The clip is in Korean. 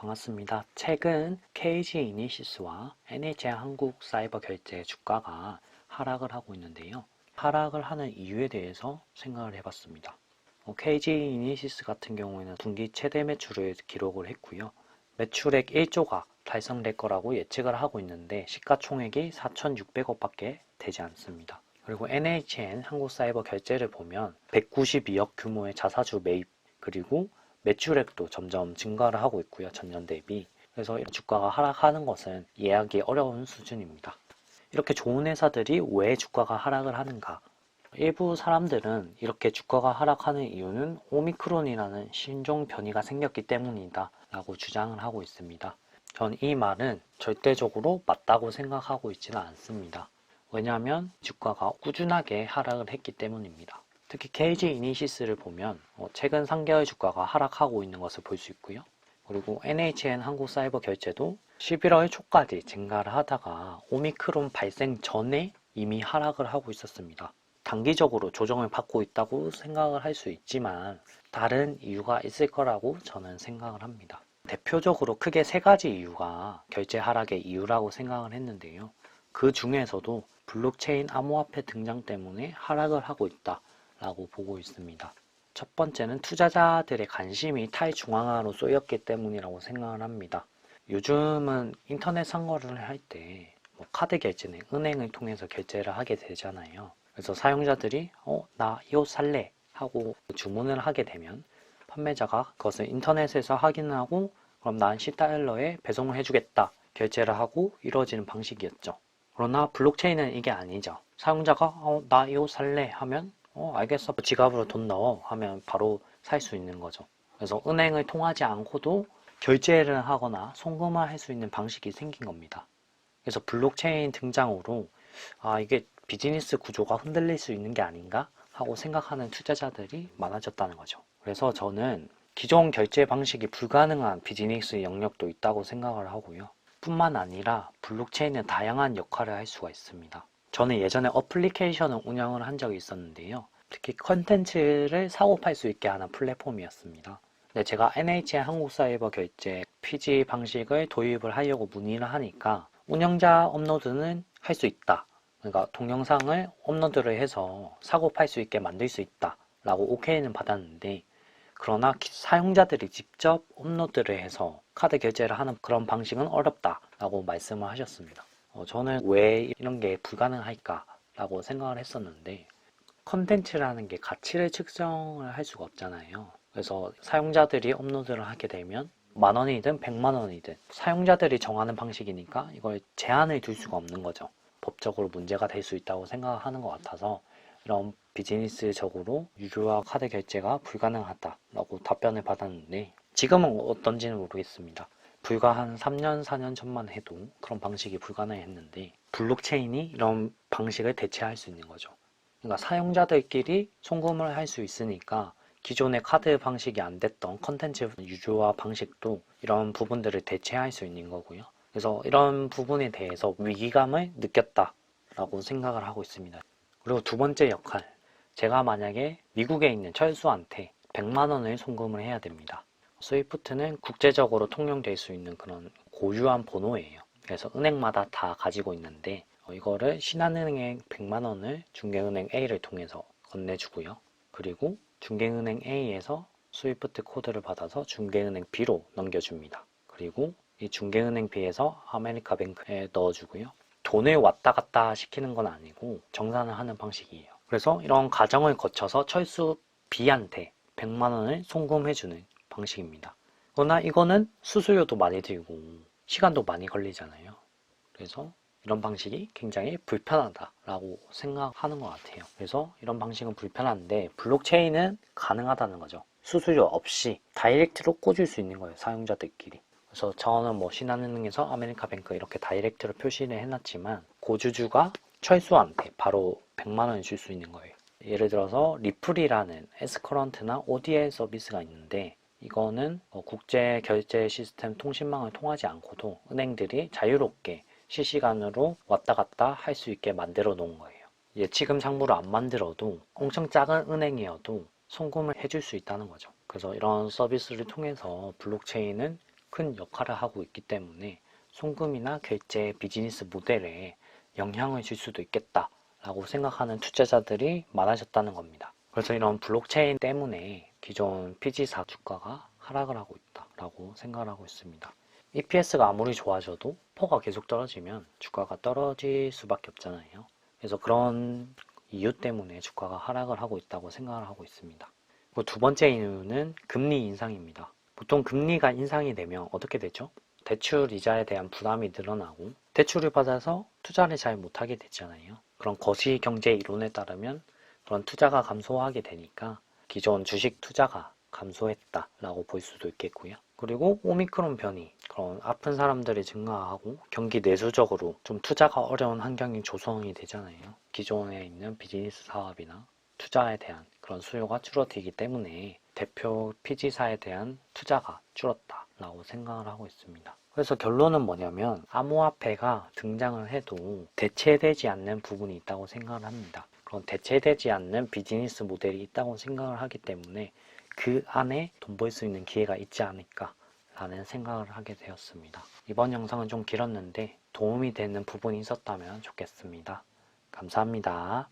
반갑습니다. 최근 KG 이니시스와 NHN 한국 사이버 결제 주가가 하락을 하고 있는데요. 하락을 하는 이유에 대해서 생각을 해봤습니다. KG 이니시스 같은 경우에는 분기 최대 매출을 기록을 했고요. 매출액 1조가 달성될 거라고 예측을 하고 있는데 시가총액이 4,600억 밖에 되지 않습니다. 그리고 NHN 한국 사이버 결제를 보면 192억 규모의 자사주 매입, 그리고 매출액도 점점 증가를 하고 있고요. 전년 대비. 그래서 주가가 하락하는 것은 이해하기 어려운 수준입니다. 이렇게 좋은 회사들이 왜 주가가 하락을 하는가? 일부 사람들은 이렇게 주가가 하락하는 이유는 오미크론이라는 신종 변이가 생겼기 때문이다 라고 주장을 하고 있습니다. 전 이 말은 절대적으로 맞다고 생각하고 있지는 않습니다. 왜냐하면 주가가 꾸준하게 하락을 했기 때문입니다. 특히 KG 이니시스를 보면 최근 3개월 주가가 하락하고 있는 것을 볼 수 있고요. 그리고 NHN 한국 사이버 결제도 11월 초까지 증가를 하다가 오미크론 발생 전에 이미 하락을 하고 있었습니다. 단기적으로 조정을 받고 있다고 생각을 할 수 있지만 다른 이유가 있을 거라고 저는 생각을 합니다. 대표적으로 크게 세 가지 이유가 결제 하락의 이유라고 생각을 했는데요. 그 중에서도 블록체인 암호화폐 등장 때문에 하락을 하고 있다 라고 보고 있습니다. 첫 번째는 투자자들의 관심이 탈중앙화로 쏠렸기 때문이라고 생각을 합니다. 요즘은 인터넷 상거래를 할 때 카드 결제는 은행을 통해서 결제를 하게 되잖아요. 그래서 사용자들이 나 이 옷 살래 하고 주문을 하게 되면 판매자가 그것을 인터넷에서 확인을 하고 그럼 난 $10에 배송을 해주겠다 결제를 하고 이루어지는 방식이었죠. 그러나 블록체인은 이게 아니죠. 사용자가 나 이 옷 살래 하면 알겠어. 지갑으로 돈 넣어 하면 바로 살 수 있는 거죠. 그래서 은행을 통하지 않고도 결제를 하거나 송금을 할 수 있는 방식이 생긴 겁니다. 그래서 블록체인 등장으로 이게 비즈니스 구조가 흔들릴 수 있는 게 아닌가 하고 생각하는 투자자들이 많아졌다는 거죠. 그래서 저는 기존 결제 방식이 불가능한 비즈니스 영역도 있다고 생각을 하고요. 뿐만 아니라 블록체인은 다양한 역할을 할 수가 있습니다. 저는 예전에 어플리케이션을 운영을 한 적이 있었는데요. 특히 컨텐츠를 사고 팔 수 있게 하는 플랫폼이었습니다. 근데 제가 NHN 한국 사이버 결제 PG 방식을 도입을 하려고 문의를 하니까 운영자 업로드는 할 수 있다. 그러니까 동영상을 업로드를 해서 사고 팔 수 있게 만들 수 있다 라고 OK는 받았는데 그러나 사용자들이 직접 업로드를 해서 카드 결제를 하는 그런 방식은 어렵다 라고 말씀을 하셨습니다. 저는 왜 이런 게 불가능할까 라고 생각을 했었는데 컨텐츠라는 게 가치를 측정을 할 수가 없잖아요. 그래서 사용자들이 업로드를 하게 되면 10,000원이든 1,000,000원이든 사용자들이 정하는 방식이니까 이걸 제한을 둘 수가 없는 거죠. 법적으로 문제가 될 수 있다고 생각하는 것 같아서 이런 비즈니스적으로 유료화 카드 결제가 불가능하다라고 답변을 받았는데 지금은 어떤지는 모르겠습니다. 불과 한 3년, 4년 전만 해도 그런 방식이 불가능했는데 블록체인이 이런 방식을 대체할 수 있는 거죠. 그러니까 사용자들끼리 송금을 할 수 있으니까 기존의 카드 방식이 안 됐던 컨텐츠 유료화 방식도 이런 부분들을 대체할 수 있는 거고요. 그래서 이런 부분에 대해서 위기감을 느꼈다라고 생각을 하고 있습니다. 그리고 두 번째 역할, 제가 만약에 미국에 있는 철수한테 100만 원을 송금을 해야 됩니다. 스위프트는 국제적으로 통용될 수 있는 그런 고유한 번호예요. 그래서 은행마다 다 가지고 있는데 이거를 신한은행 100만 원을 중개은행 A를 통해서 건네주고요. 그리고 중개은행 A에서 스위프트 코드를 받아서 중개은행 B로 넘겨줍니다. 그리고 이 중개은행 B에서 아메리카뱅크에 넣어주고요. 돈을 왔다 갔다 시키는 건 아니고 정산을 하는 방식이에요. 그래서 이런 과정을 거쳐서 철수 B한테 100만 원을 송금해주는 방식입니다. 그러나 이거는 수수료도 많이 들고 시간도 많이 걸리잖아요. 그래서 이런 방식이 굉장히 불편하다라고 생각하는 것 같아요. 그래서 이런 방식은 불편한데 블록체인은 가능하다는 거죠. 수수료 없이 다이렉트로 꽂을 수 있는 거예요. 사용자들끼리. 그래서 저는 신한은행에서 아메리카뱅크 이렇게 다이렉트로 표시를 해놨지만 고주주가 철수한테 바로 100만 원을 줄 수 있는 거예요. 예를 들어서 리플이라는 S커런트나 ODL 서비스가 있는데 이거는 국제 결제 시스템 통신망을 통하지 않고도 은행들이 자유롭게 실시간으로 왔다 갔다 할 수 있게 만들어 놓은 거예요. 예치금 장부를 안 만들어도 엄청 작은 은행이어도 송금을 해줄 수 있다는 거죠. 그래서 이런 서비스를 통해서 블록체인은 큰 역할을 하고 있기 때문에 송금이나 결제 비즈니스 모델에 영향을 줄 수도 있겠다라고 생각하는 투자자들이 많아졌다는 겁니다. 그래서 이런 블록체인 때문에 기존 피지사 주가가 하락을 하고 있다라고 생각을 하고 있습니다. EPS가 아무리 좋아져도 퍼가 계속 떨어지면 주가가 떨어질 수밖에 없잖아요. 그래서 그런 이유 때문에 주가가 하락을 하고 있다고 생각을 하고 있습니다. 그리고 두 번째 이유는 금리 인상입니다. 보통 금리가 인상이 되면 어떻게 되죠? 대출 이자에 대한 부담이 늘어나고 대출을 받아서 투자를 잘 못하게 되잖아요. 그런 거시 경제 이론에 따르면 그런 투자가 감소하게 되니까 기존 주식 투자가 감소했다라고 볼 수도 있겠고요. 그리고 오미크론 변이, 그런 아픈 사람들이 증가하고 경기 내수적으로 좀 투자가 어려운 환경이 조성이 되잖아요. 기존에 있는 비즈니스 사업이나 투자에 대한 그런 수요가 줄어들기 때문에 대표 피지사에 대한 투자가 줄었다라고 생각을 하고 있습니다. 그래서 결론은 뭐냐면 암호화폐가 등장을 해도 대체되지 않는 부분이 있다고 생각을 합니다. 그런 대체되지 않는 비즈니스 모델이 있다고 생각을 하기 때문에 그 안에 돈 벌 수 있는 기회가 있지 않을까 라는 생각을 하게 되었습니다. 이번 영상은 좀 길었는데 도움이 되는 부분이 있었다면 좋겠습니다. 감사합니다.